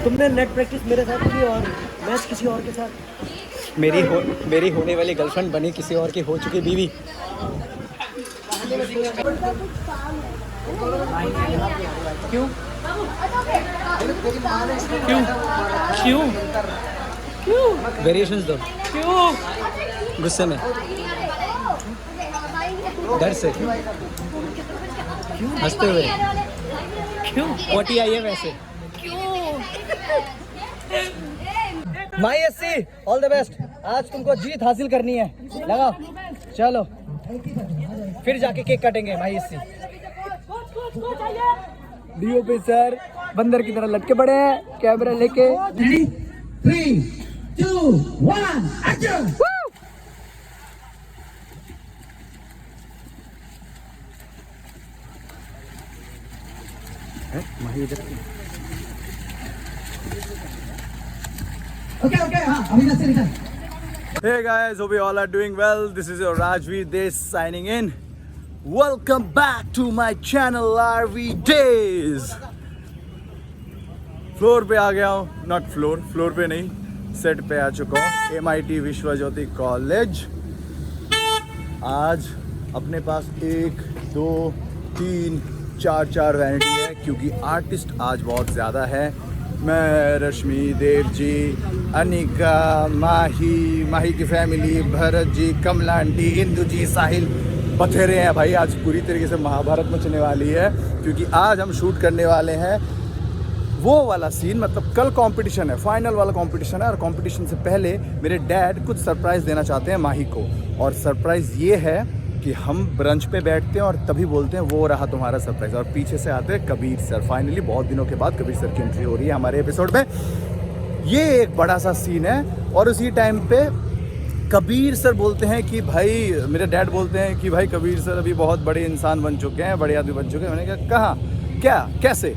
तुमने net practice मेरे साथ की और मैच किसी और के साथ। मेरी होने वाली गर्लफ्रेंड बनी किसी और की हो चुकी बीवी। क्यों क्यों क्यों क्यों वेरिएशंस दो क्यों गुस्से में, डर से, हंसते हुए, क्यों पोटी आई है वैसे। माई एससी ऑल द बेस्ट। आज तुमको जीत हासिल करनी है, लगाओ चलो फिर जाके केक काटेंगे। माई एससी डीओपी सर बंदर की तरह लटके पड़े हैं कैमरा लेके। 3, 2, 1 एक्शन। ओके हाँ अभी से निकल। Hey guys, hope you all are doing well. This is your Rajveer Des signing in. Welcome back to my channel RV Days. Floor पे आ गया हूँ, नॉट फ्लोर पे नहीं, सेट पे आ चुका हूँ। MIT विश्व ज्योति कॉलेज। आज अपने पास 1, 2, 3, 4 वैनिटी है क्योंकि आर्टिस्ट आज बहुत ज़्यादा है। मैं, रश्मि, देव जी, अनिका, माही की फैमिली, भरत जी, कमला आंटी, इंदू जी, साहिल बथेरे हैं भाई। आज पूरी तरीके से महाभारत मचने वाली है क्योंकि आज हम शूट करने वाले हैं वो वाला सीन। मतलब कल कंपटीशन है, फाइनल वाला कंपटीशन है और कंपटीशन से पहले मेरे डैड कुछ सरप्राइज़ देना चाहते हैं माही को। और सरप्राइज़ ये है कि हम ब्रंच पे बैठते हैं और तभी बोलते हैं वो रहा तुम्हारा सरप्राइज़, और पीछे से आते हैं कबीर सर। फाइनली बहुत दिनों के बाद कबीर सर की एंट्री हो रही है हमारे एपिसोड में। ये एक बड़ा सा सीन है और उसी टाइम पे कबीर सर बोलते हैं कि भाई, मेरे डैड बोलते हैं कि भाई कबीर सर अभी बहुत बड़े इंसान बन चुके हैं, बड़े आदमी बन चुके हैं। मैंने कहा कहाँ, क्या, कैसे?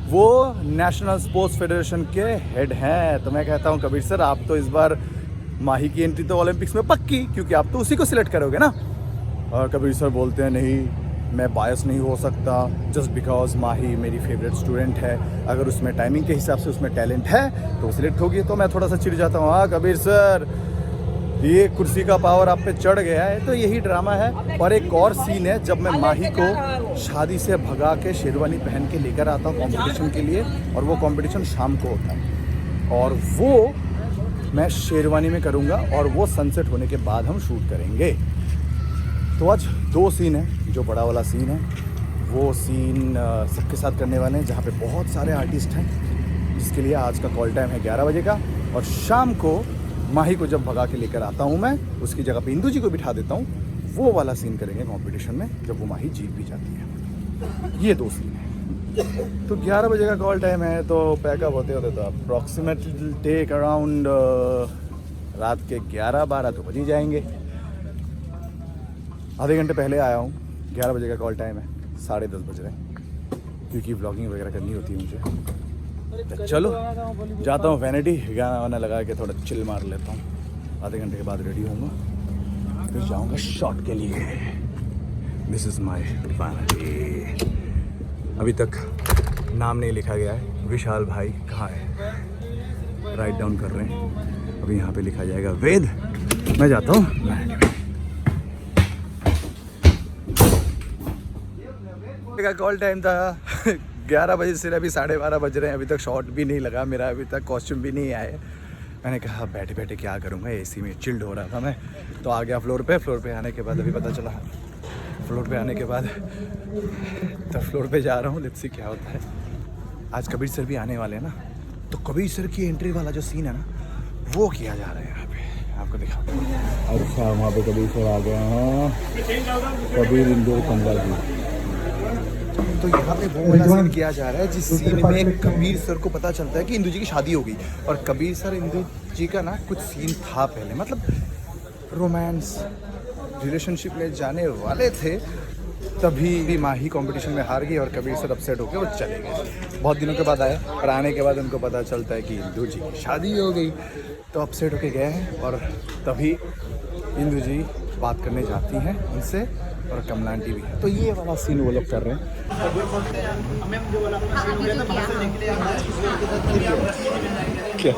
वो नेशनल स्पोर्ट्स फेडरेशन के हेड हैं। तो मैं कहता हूँ कबीर सर आप तो इस बार माही की एंट्री तो ओलंपिक्स में पक्की, क्योंकि आप तो उसी को सिलेक्ट करोगे ना। और कबीर सर बोलते हैं नहीं, मैं बायस नहीं हो सकता, जस्ट बिकॉज माही मेरी फेवरेट स्टूडेंट है। अगर उसमें टाइमिंग के हिसाब से उसमें टैलेंट है तो सिलेक्ट होगी। तो मैं थोड़ा सा चिढ़ जाता हूँ, हाँ कबीर सर ये कुर्सी का पावर आप पे चढ़ गया है। तो यही ड्रामा है। और एक और सीन है जब मैं माही को शादी से भगा के शेरवानी पहन के लेकर आता हूँ कंपटीशन के लिए, और वो कंपटीशन शाम को होता है और वो मैं शेरवानी में करूँगा और वो सनसेट होने के बाद हम शूट करेंगे। तो आज 2 सीन है। जो बड़ा वाला सीन है वो सीन सबके साथ करने वाले हैं जहाँ पे बहुत सारे आर्टिस्ट हैं, जिसके लिए आज का कॉल टाइम है 11 बजे का। और शाम को माही को जब भगा के लेकर आता हूँ मैं, उसकी जगह पे इंदू जी को बिठा देता हूँ। वो वाला सीन करेंगे कंपटीशन में जब वो माही जीत भी जाती है। ये 2 सीन है। तो 11 बजे का कॉल टाइम है तो पैकअप होते होते तो अप्रॉक्सीमेटली टेक अराउंड रात के 11-12 तो बज ही जाएंगे। आधे घंटे पहले आया हूँ। 11 बजे का कॉल टाइम है, 10:30 बज रहे हैं क्योंकि व्लॉगिंग वगैरह करनी होती है मुझे। तो चलो जाता हूँ वैनिटी, गाना वाना लगा के थोड़ा चिल मार लेता हूँ। आधे घंटे के बाद रेडी होऊंगा, फिर जाऊँगा शॉट के लिए। This is my vanity. अभी तक नाम नहीं लिखा गया है। विशाल भाई कहाँ है? राइट डाउन कर रहे हैं। अभी यहाँ पे लिखा जाएगा वेद। मैं जाता हूँ वैनिटी का कॉल टाइम था 11 बजे से अभी 12:30 बज रहे हैं। अभी तक शॉट भी नहीं लगा मेरा, अभी तक कॉस्ट्यूम भी नहीं आए। मैंने कहा बैठे बैठे क्या करूँगा, एसी में चिल्ड हो रहा था मैं। तो आ गया फ्लोर पे आने के बाद अभी पता चला, फ्लोर पे आने के बाद तो फ्लोर पे जा रहा हूँ। लेट्स सी क्या होता है। आज कबीर सर भी आने वाले हैं ना, तो कबीर सर की एंट्री वाला जो सीन है ना वो किया जा रहा है यहाँ पे, आपको दिखाता हूँ। अच्छा वहाँ पे कबीर सर आ गए हैं, कबीर इंदौर कमला जी। तो यहाँ पे वो वाला सीन किया जा रहा है जिस सीन में कबीर सर को पता चलता है कि इंदू जी की शादी हो गई। और कबीर सर इंदू जी का ना कुछ सीन था पहले, मतलब रोमांस रिलेशनशिप में जाने वाले थे, तभी भी माही कंपटीशन में हार गई और कबीर सर अपसेट होकर वो चले गए। बहुत दिनों के बाद आए और आने के बाद उनको पता चलता है कि इंदू जी की शादी हो गई, तो अपसेट होके गए हैं। और तभी इंदू जी बात करने जाती हैं उनसे और कमलान टीवी। तो ये वाला सीन वो लोग कर रहे हैं। क्या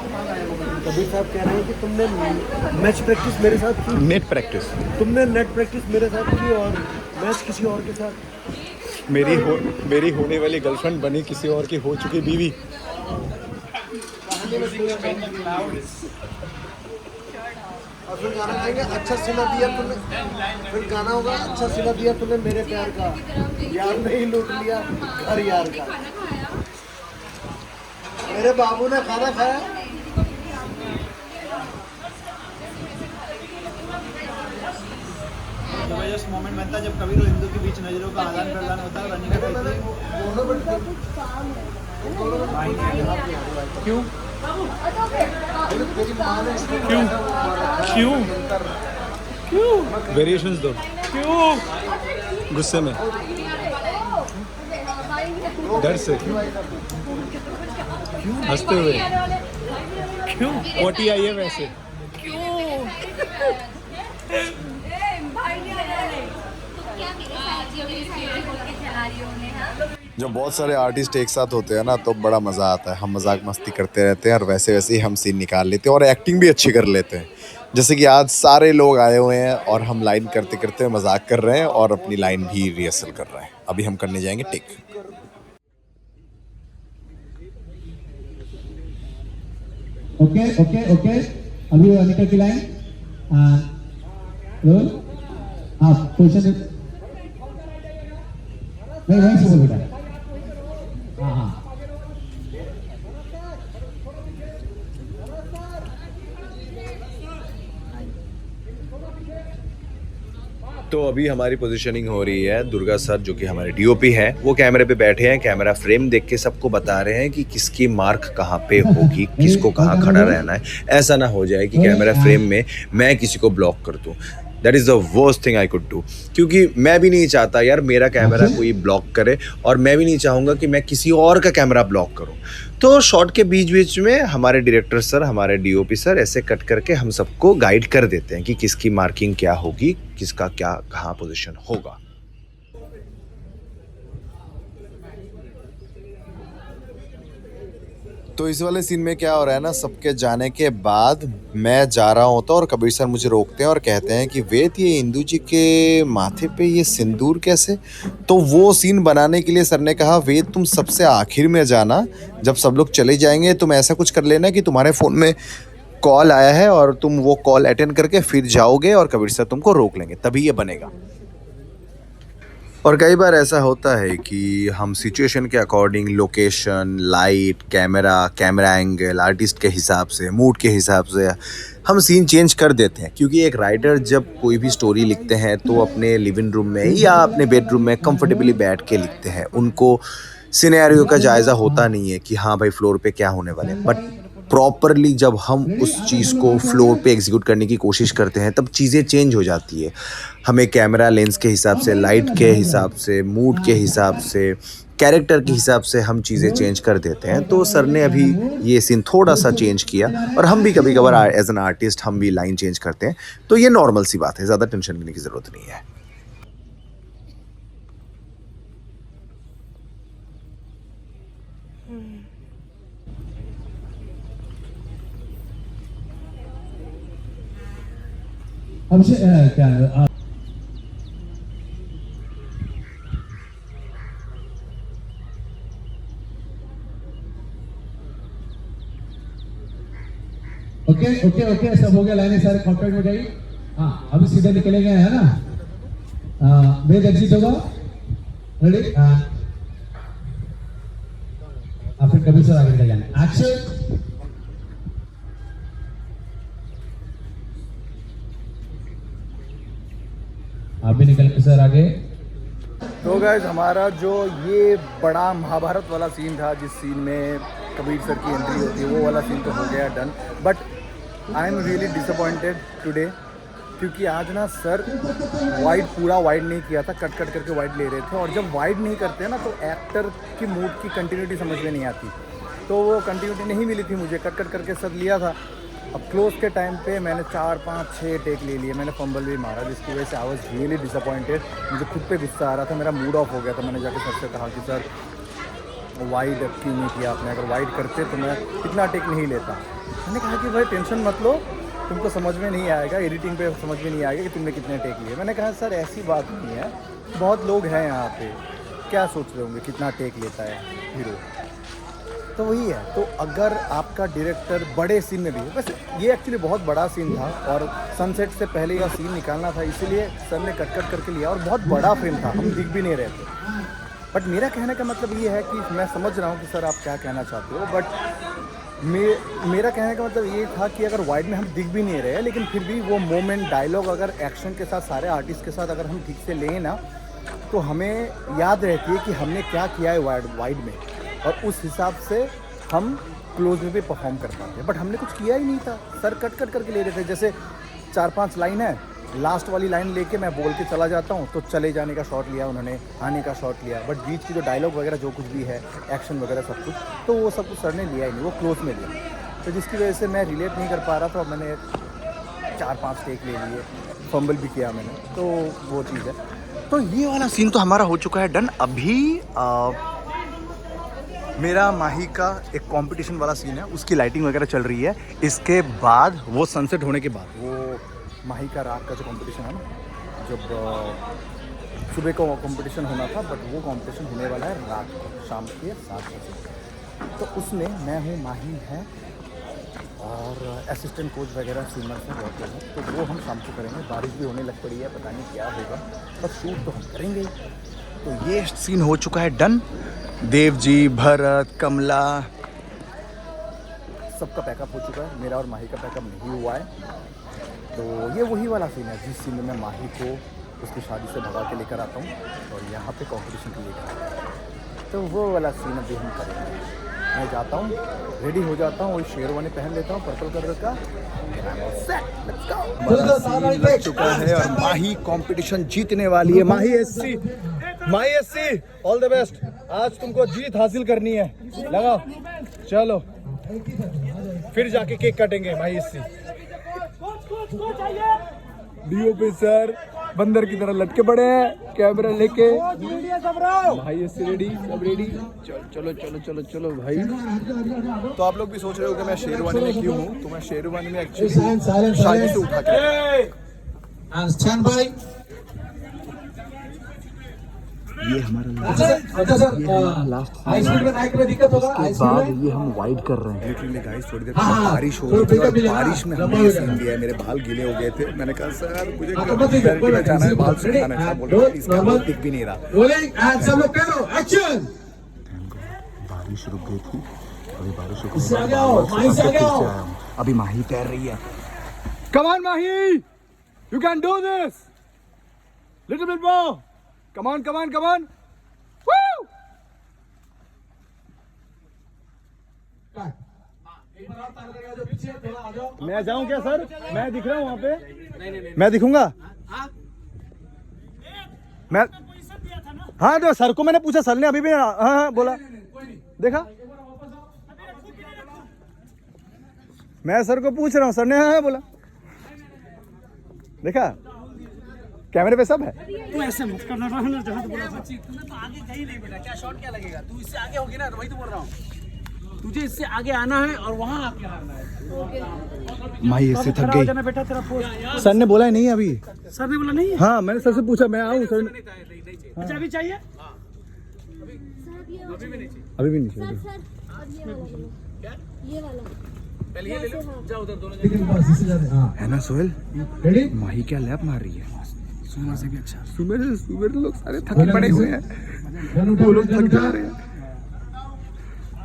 कबीर साहब कह रहे हैं कि तुमने मैच प्रैक्टिस मेरे साथ की, नेट प्रैक्टिस तुमने नेट प्रैक्टिस मेरे साथ की और मैच किसी और के साथ। मेरी होने वाली गर्लफ्रेंड बनी किसी और की हो चुकी बीवी। और फिर गाना गाएंगे अच्छा सिला दिया तूने, फिर गाना होगा अच्छा सिला दिया तूने मेरे प्यार का, यार नहीं लूट लिया हर यार का। मेरे बाबू ने खाना खाया। जबरदस्त मोमेंट बनता है जब कबीर और हिंदू के बीच नजरों का आदान प्रदान होता है। रनिंग का क्यों क्यों क्यों वेरिएशंस दो क्यों गुस्से में डर से हंसते हुए क्यों पोटी आई है वैसे जब बहुत सारे आर्टिस्ट एक साथ होते हैं ना तो बड़ा मज़ा आता है। हम मजाक मस्ती करते रहते हैं और वैसे वैसे ही हम सीन निकाल लेते हैं और एक्टिंग भी अच्छी कर लेते हैं। जैसे कि आज सारे लोग आए हुए हैं और हम लाइन करते करते मजाक कर रहे हैं और अपनी लाइन भी रिहर्सल कर रहे हैं। अभी हम करने जाएंगे टेक। ओके ओके ओके अभी अनिका की लाइन रोल आप पोजीशन नहीं वहीं से बोल बेटा। हाँ हाँ तो अभी हमारी पोजीशनिंग हो रही है। दुर्गा सर जो कि हमारे डीओपी हैं वो कैमरे पे बैठे हैं, कैमरा फ्रेम देख के सबको बता रहे हैं कि किसकी मार्क कहाँ पे होगी, किसको कहाँ खड़ा रहना है। ऐसा ना हो जाए कि कैमरा फ्रेम में मैं किसी को ब्लॉक कर दूँ। That is the worst thing I could do, क्योंकि मैं भी नहीं चाहता यार मेरा कैमरा कोई ब्लॉक करे और मैं भी नहीं चाहूँगा कि मैं किसी और का कैमरा ब्लॉक करूँ। तो शॉट के बीच बीच में हमारे डायरेक्टर सर, हमारे डीओपी सर ऐसे कट करके हम सबको गाइड कर देते हैं कि किसकी मार्किंग क्या होगी, किसका क्या कहाँ पोजीशन होगा। तो इस वाले सीन में क्या हो रहा है ना, सबके जाने के बाद मैं जा रहा होता और कबीर सर मुझे रोकते हैं और कहते हैं कि वेद ये इंदू जी के माथे पे ये सिंदूर कैसे। तो वो सीन बनाने के लिए सर ने कहा वेद तुम सबसे आखिर में जाना, जब सब लोग चले जाएंगे तुम ऐसा कुछ कर लेना कि तुम्हारे फ़ोन में कॉल आया है और तुम वो कॉल अटेंड करके फिर जाओगे और कबीर सर तुमको रोक लेंगे, तभी ये बनेगा। और कई बार ऐसा होता है कि हम सिचुएशन के according location, light, camera angle, artist के हिसाब से, मूड के हिसाब से हम सीन चेंज कर देते हैं। क्योंकि एक राइटर जब कोई भी स्टोरी लिखते हैं तो अपने लिविंग रूम में या अपने बेडरूम में कंफर्टेबली बैठ के लिखते हैं। उनको सिनेरियो का जायज़ा होता नहीं है कि हाँ भाई फ्लोर पे क्या होने वाले हैं। बट प्रॉपरली जब हम उस चीज़ को फ्लोर पे एग्जीक्यूट करने की कोशिश करते हैं तब चीज़ें चेंज हो जाती है। हमें कैमरा लेंस के हिसाब से, लाइट के हिसाब से, मूड के हिसाब से, कैरेक्टर के हिसाब से हम चीज़ें चेंज कर देते हैं। तो सर ने अभी ये सीन थोड़ा सा चेंज किया और हम भी कभी कभार एज एन आर्टिस्ट हम भी लाइन चेंज करते हैं। तो ये नॉर्मल सी बात है, ज़्यादा टेंशन लेने की ज़रूरत नहीं है। अब से क्या ओके ओके ओके सब हो गया, लाइन सारे कॉन्ट्रैक्ट हो जाएगी। हाँ अभी सीधे निकले गए है ना, वेद एग्जिट होगा, रेडी। फिर कभी सर आगे निकल जाना, एक्शन। अभी निकल के सर आगे। तो गाइस हमारा जो ये बड़ा महाभारत वाला सीन था, जिस सीन में कबीर सर की एंट्री होती है, वो वाला सीन तो हो गया done. But I am really disappointed today, क्योंकि आज ना सर वाइड पूरा वाइड नहीं किया था, कट कट करके वाइड ले रहे थे। और जब वाइड नहीं करते हैं ना तो एक्टर की मूड की कंटिन्यूटी समझ में नहीं आती। तो वो कंटिन्यूटी नहीं मिली थी मुझे, कट कट करके सर लिया था। अब क्लोज के टाइम पे मैंने 4 5 6 टेक ले लिए, मैंने फंबल भी मारा, जिसकी वजह से आई वाज रियली डिसअपॉइंटेड। मुझे खुद पे गुस्सा आ रहा था, मेरा मूड ऑफ हो गया था। मैंने जाके सर से कहा कि सर वाइड क्यों नहीं किया आपने, अगर वाइड करते तो मैं इतना टेक नहीं लेता। मैंने कहा कि भाई टेंशन मत लो, तुमको समझ में नहीं आएगा, एडिटिंग पे समझ में नहीं आएगा कि तुमने कितने टेक लिए। मैंने कहा सर ऐसी बात नहीं है, बहुत लोग हैं यहाँ पे, क्या सोच रहे होंगे कितना टेक लेता है हीरो। तो वही है। तो अगर आपका डायरेक्टर बड़े सीन में भी है, वैसे ये एक्चुअली बहुत बड़ा सीन था और सनसेट से पहले यह सीन निकालना था, इसीलिए सर ने कट करके लिया और बहुत बड़ा फ्रेम था, हम दिख भी नहीं रहे थे। बट मेरा कहने का मतलब ये है कि मैं समझ रहा हूँ कि सर आप क्या कहना चाहते हो, बट मेरा कहने का मतलब ये था कि अगर वाइड में हम दिख भी नहीं रहे, लेकिन फिर भी वो मोमेंट, डायलॉग अगर एक्शन के साथ, सारे आर्टिस्ट के साथ अगर हम ठीक से लें ना, तो हमें याद रहती है कि हमने क्या किया है वाइड में, और उस हिसाब से हम क्लोज में भी परफॉर्म कर पाते हैं। बट हमने कुछ किया ही नहीं था, सर कट करके ले रहे थे। जैसे 4-5 लाइन है, लास्ट वाली लाइन लेके मैं बोल के चला जाता हूँ, तो चले जाने का शॉट लिया उन्होंने, आने का शॉट लिया, बट बीच की जो डायलॉग वगैरह जो कुछ भी है, एक्शन वगैरह सब कुछ, तो वो सब कुछ सर ने लिया ही नहीं, वो क्लोज में लिया। तो जिसकी वजह से मैं रिलेट नहीं कर पा रहा था, और मैंने 4-5 टेक ले लिए, फंबल भी किया मैंने, तो वो चीज़ है। तो ये वाला सीन तो हमारा हो चुका है डन। अभी मेरा माही का एक कंपटीशन वाला सीन है, उसकी लाइटिंग वगैरह चल रही है। इसके बाद वो सनसेट होने के बाद वो माही का रात का जो कंपटीशन है ना, जब सुबह को कंपटीशन होना था, बट वो कंपटीशन होने वाला है रात को, शाम के 7 बजे। तो उसमें मैं हूँ, माही है और असिस्टेंट कोच वगैरह स्विमर से बहुत लोग हैं, तो वो हम शाम को करेंगे। बारिश भी होने लग पड़ी है, पता नहीं क्या होगा, पर शूट तो हम करेंगे। तो ये सीन हो चुका है डन। देव जी, भरत, कमला, सबका पैकअप हो चुका है, मेरा और माही का पैकअप नहीं हुआ है। तो ये वही वाला सीन है जिस सीन में मैं माही को उसकी शादी से भगा के लेकर आता हूँ और यहाँ पे कंपटीशन के लेकर आता हूँ। तो वो वाला सीन अभी हम करेंगे। मैं जाता हूँ, रेडी हो जाता हूँ, वही शेरवानी पहन लेता हूँ पर्पल कलर का। हमारा सीन लग चुका है और माही कंपटीशन जीतने वाली है। माही एससी ऑल द बेस्ट, आज तुमको जीत हासिल करनी है, लगाओ चलो, फिर जाके केक काटेंगे। माही एससी डीओपी सर बंदर की तरह लटके पड़े हैं कैमरा लेके। भाई इससे रेडी, सब रेडी, चलो चलो चलो चलो भाई। तो आप लोग भी सोच रहे हो कि मैं शेरवानी में क्यों हूँ, तो मैं शेरवानी में एक्चुअली शादी से उठा के, ये हमारा लास्ट बाद ये हम वाइड कर रहे हैं। लिटरली गाइस थोड़ी देर बारिश हो रही थी और बारिश में हमने ये सीन दिया है। मेरे बाल गीले हो गए थे, मैंने कहा सर मुझे घर में जाना है, बाल सुखाना है। बोल रहा इसका बाल दिख भी नहीं रहा। बारिश रुक गई थी, अभी बारिश रुक गई, अभी माही तैर रही है। Come on Mahi, you can do this, little bit more, come on, come on, come on. Woo! मैं जाऊं क्या सर? मैं दिख रहा हूं वहां पे? नहीं। मैं दिखूंगा? मैं हाँ, तो सर को मैंने पूछा, सर ने अभी भी हाँ बोला, देखा? मैं सर को पूछ रहा हूँ, सर ने हाँ बोला, देखा? कैमरे पे सब है। तू ऐसे मत करना, रहना जहां तो बोला था। तूने तो आगे कहीं नहीं बेटा, क्या शॉट क्या लगेगा? तू इससे आगे होगी ना, तो वही तो बोल रहा हूँ, तुझे इससे आगे आना है और वहां आके आना है। माही इससे थक गई। जाना बेटा, तेरा पोस्ट सर ने बोला है नहीं अभी। सर ने बोला नहीं है? हाँ, मैंने सर से पूछा, मैं आऊँ सर। अच्छा अभी चाहिए? अभी भी नहीं चाहिए। ये वाला पहले ये ले लो, जाओ उधर दोनों है ना सोहेल? माही क्या लैप मार रही है? सुमर से भी अच्छा। सुबह लोग सारे थके पड़े हुए हैं, वो लोग थक जा रहे हैं,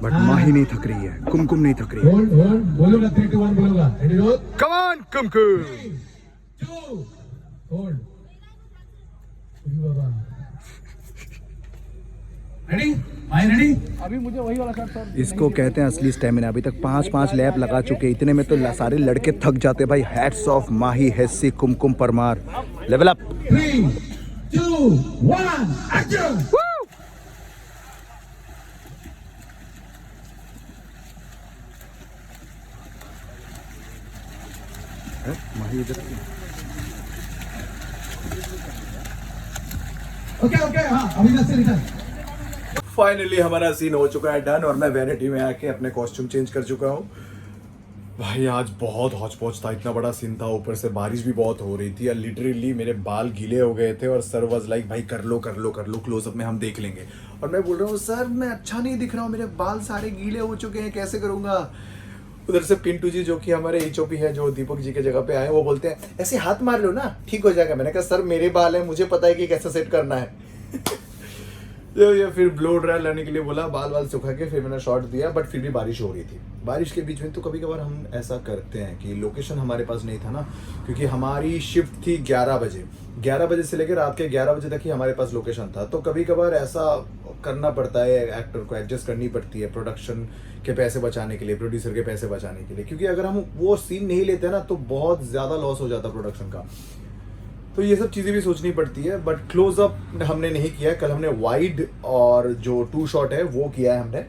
बट माही नहीं थक रही है, कुमकुम नहीं थक रही है। बोलो ना 3 2 1 बोलूंगा, ready roll, come on Kumkum. 2 hold, Baba ready, I ready. अभी मुझे वही वाला सर इसको कहते हैं असली स्टेमिना। अभी तक 5 लैप लगा चुके, इतने में तो सारे लड़के थक जाते भाई। हैट्स ऑफ माही, हेस्सी, कुमकुम परमार, लेवल अप। 3 2 1 एक्शन। माही इधर ओके हाँ अभी से रिटर्न फाइनली हमारा सीन हो चुका है डन और मैं वैनिटी में आके अपने कॉस्ट्यूम चेंज कर चुका हूँ। भाई आज बहुत हौच पौच था, इतना बड़ा सीन था, ऊपर से बारिश भी बहुत हो रही थी और लिटरली मेरे बाल गीले हो गए थे और सर वाज लाइक भाई कर लो क्लोजअप में हम देख लेंगे। और मैं बोल रहा हूँ सर मैं अच्छा नहीं दिख रहा हूँ, मेरे बाल सारे गीले हो चुके हैं, कैसे करूँगा। उधर से पिंटू जी जो कि हमारे HOP है जो दीपक जी के जगह पे आए, वो बोलते हैं ऐसे हाथ मार लो ना ठीक हो जाएगा। मैंने कहा सर मेरे बाल है, मुझे पता है कि कैसे सेट करना है। ये फिर ब्लो ड्राई लाने के लिए बोला, बाल सुखा के फिर मैंने शॉट दिया, बट फिर भी बारिश हो रही थी। बारिश के बीच में तो कभी कभार हम ऐसा करते हैं कि लोकेशन हमारे पास नहीं था ना, क्योंकि हमारी शिफ्ट थी 11 बजे से लेकर रात के 11 बजे तक ही हमारे पास लोकेशन था। तो कभी कभार ऐसा करना पड़ता है, एक्टर को एडजस्ट करनी पड़ती है प्रोडक्शन के पैसे बचाने के लिए, प्रोड्यूसर के पैसे बचाने के लिए, क्योंकि अगर हम वो सीन नहीं लेते ना तो बहुत ज़्यादा लॉस हो जाता प्रोडक्शन का। तो ये सब चीज़ें भी सोचनी पड़ती है, बट क्लोजअप हमने नहीं किया। कल हमने वाइड और जो 2 शॉट है वो किया है हमने,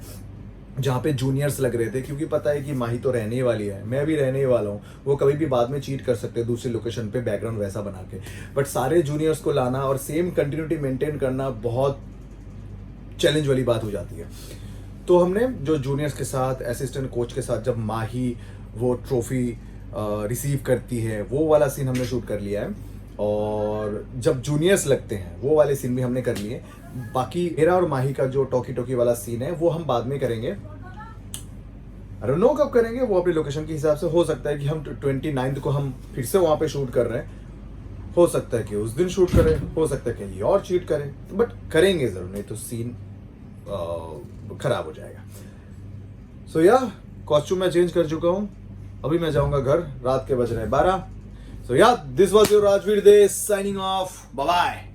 जहाँ पे जूनियर्स लग रहे थे, क्योंकि पता है कि माही तो रहने वाली है, मैं भी रहने ही वाला हूँ। वो कभी भी बाद में चीट कर सकते हैं दूसरी लोकेशन पे बैकग्राउंड वैसा बना के, बट सारे जूनियर्स को लाना और सेम कंटिन्यूटी मेंटेन करना बहुत चैलेंज वाली बात हो जाती है। तो हमने जो जूनियर्स के साथ, असिस्टेंट कोच के साथ, जब माही वो ट्रॉफी रिसीव करती है वो वाला सीन हमने शूट कर लिया है, और जब जूनियर्स लगते हैं वो वाले सीन भी हमने कर लिए। बाकी मेरा और माही का जो टॉकी वाला सीन है वो हम बाद में करेंगे, आई डोंट नो कब करेंगे, वो अपनी लोकेशन के हिसाब से। हो सकता है कि हम 29 को हम फिर से वहाँ पे शूट कर रहे हैं, हो सकता है कि उस दिन शूट करें, हो सकता है कहीं और चीट करें, बट करेंगे ज़रूर, नहीं तो सीन खराब हो जाएगा। सो या कॉस्ट्यूम मैं चेंज कर चुका हूँ, अभी मैं जाऊँगा घर, रात के बज रहे हैं 12। So yeah, this was your Rajveer Dey signing off. Bye bye.